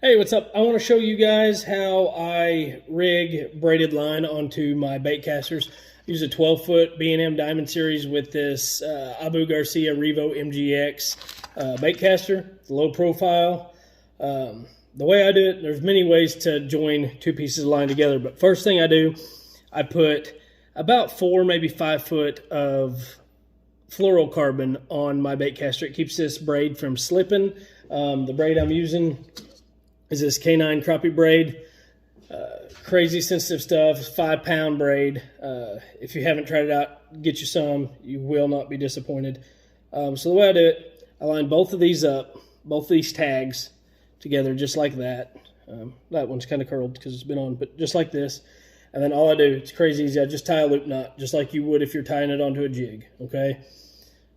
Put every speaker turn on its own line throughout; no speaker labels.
Hey, what's up? I want to show you guys how I rig braided line onto my bait casters. I use a 12-foot B&M Diamond Series with this Abu Garcia Revo MGX bait caster. It's low profile. The way I do it, there's many ways to join two pieces of line together, but first thing I do, I put about 4, maybe 5 foot of fluorocarbon on my bait caster. It keeps this braid from slipping. The braid I'm using is this K9 crappie braid. Crazy sensitive stuff. It's 5-pound braid. If you haven't tried it out, get you some. You will not be disappointed. So the way I do it, I line both of these up, both of these tags together just like that. That one's kind of curled because it's been on, but just like this. And then all I do, it's crazy easy, I just tie a loop knot just like you would if you're tying it onto a jig, okay?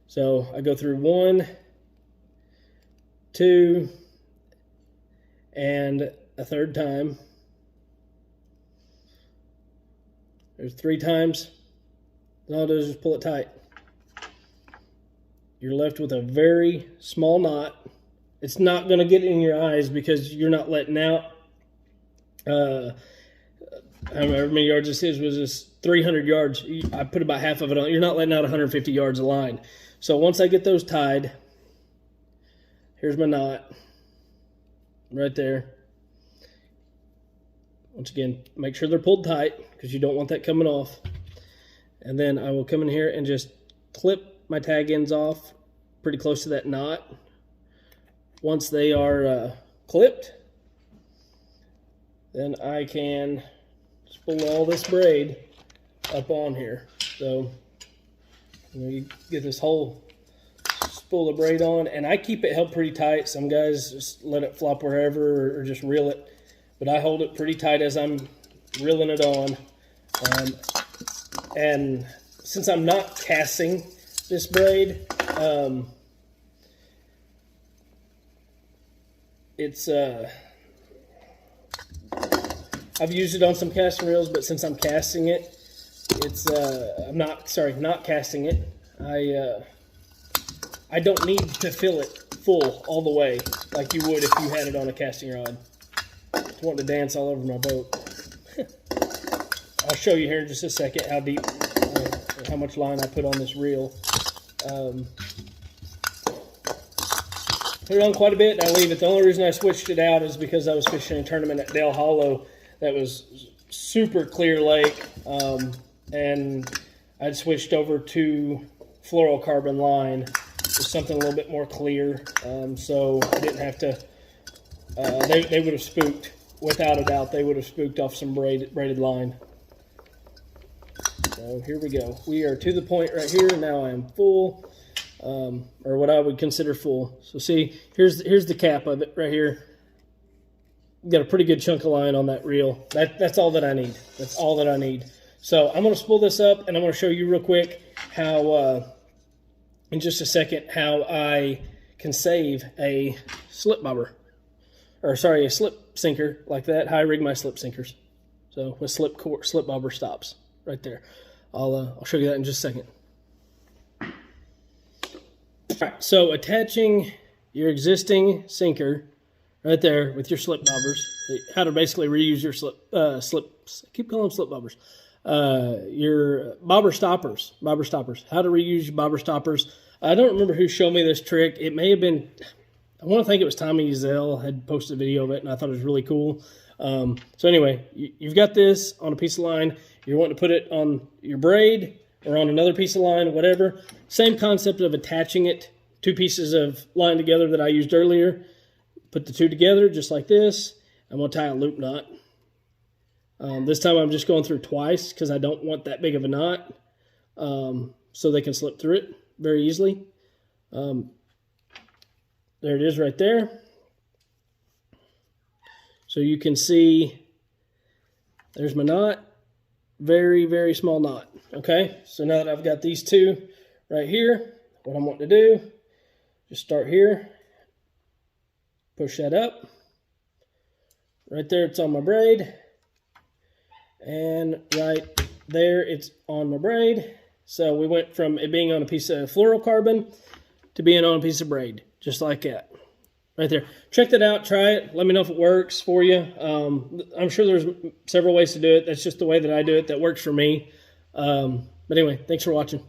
So I go through 1, 2, and a third time. There's 3 times. And all it does is pull it tight. You're left with a very small knot. It's not going to get in your eyes because you're not letting out. However many yards this is, was this 300 yards. I put about half of it on. You're not letting out 150 yards of line. So once I get those tied, here's my knot. Right there. Once again, make sure they're pulled tight because you don't want that coming off. And then I will come in here and just clip my tag ends off pretty close to that knot. Once they are clipped, then I can spool all this braid up on here. So you get this whole spool of braid on, and I keep it held pretty tight. Some guys just let it flop wherever or just reel it, but I hold it pretty tight as I'm reeling it on. And since I'm not casting this braid, I've used it on some casting reels, but since I'm casting it, I'm not casting it. I don't need to fill it full all the way like you would if you had it on a casting rod. Just want to dance all over my boat. I'll show you here in just a second how deep, how much line I put on this reel. Put it on quite a bit and I leave it. The only reason I switched it out is because I was fishing a tournament at Dale Hollow that was super clear lake, and I'd switched over to fluorocarbon line. Just something a little bit more clear, so I didn't have to, they would have spooked, without a doubt, they would have spooked off some braided line. So here we go. We are to the point right here. Now I am full, or what I would consider full. So see, here's the cap of it right here. Got a pretty good chunk of line on that reel. That's all that I need. That's all that I need. So I'm going to spool this up, and I'm going to show you real quick how, in just a second, how I can save a slip bobber, or sorry, a slip sinker like that. How I rig my slip sinkers. So with slip bobber stops right there. I'll show you that in just a second. All right, so attaching your existing sinker right there with your slip bobbers. How to basically reuse your keep calling them slip bobbers. Your bobber stoppers. How to reuse your bobber stoppers. I don't remember who showed me this trick. It may have been, I want to think it was Tommy Zell had posted a video of it, and I thought it was really cool. So anyway, you've got this on a piece of line. You're wanting to put it on your braid or on another piece of line, whatever. Same concept of attaching it, 2 pieces of line together that I used earlier. Put the 2 together just like this. I'm going to tie a loop knot. This time I'm just going through twice because I don't want that big of a knot, so they can slip through it very easily. There it is right there. So you can see there's my knot. Very, very small knot. Okay, so now that I've got these 2 right here, what I'm wanting to do, just start here. Push that up. Right there, it's on my braid. And right there, it's on my braid. So we went from it being on a piece of fluorocarbon to being on a piece of braid, just like that. right there. Check that out. Try it. Let me know if it works for you. I'm sure there's several ways to do it. That's just the way that I do it. That works for me. But anyway, thanks for watching.